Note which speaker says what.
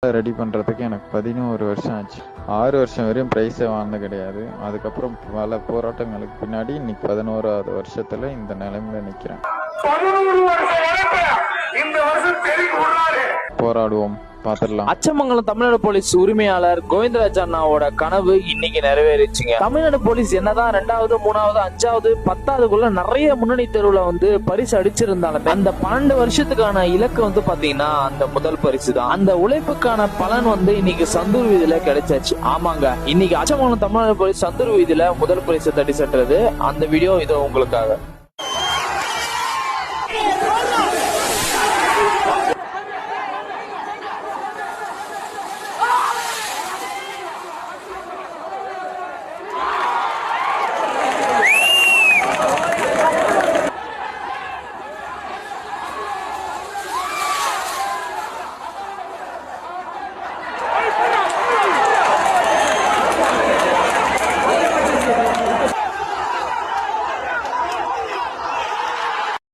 Speaker 1: Ready பண்ணுறதுக்கு எனக்கு 11 வருஷம் ஆச்சு. 6 வருஷம் வரையும் ப்ரைஸே வாங்கினது கிடையாது. அதுக்கப்புறம் பல போராட்டங்களுக்கு பின்னாடி இன்னைக்கு 11வது வருஷத்துல இந்த நிலைமையில நிற்கிறேன். போராடுவோம், பாத்துடலாம்.
Speaker 2: அச்சமங்கலம் தமிழ்நாடு போலீஸ் உரிமையாளர் கோவிந்தராஜ் அண்ணாவோட கனவு இன்னைக்கு நிறைவேறிச்சுங்க. தமிழ்நாடு போலீஸ் என்னதான் 2வது 3வது 5வது 10வதுக்குள்ள நிறைய முன்னணி தேர்வுல பரிசு அடிச்சிருந்தாலுமே அந்த 12 வருஷத்துக்கான இலக்கு பாத்தீங்கன்னா அந்த முதல் பரிசு தான். அந்த உழைப்புக்கான பலன் இன்னைக்கு சந்தூர் வீதியில கிடைச்சாச்சு. ஆமாங்க, இன்னைக்கு அச்சமங்கலம் தமிழ்நாடு போலீஸ் சந்தூர் வீதியில முதல் பரிசு தட்டி சென்றது. அந்த வீடியோ இதோ உங்களுக்காக.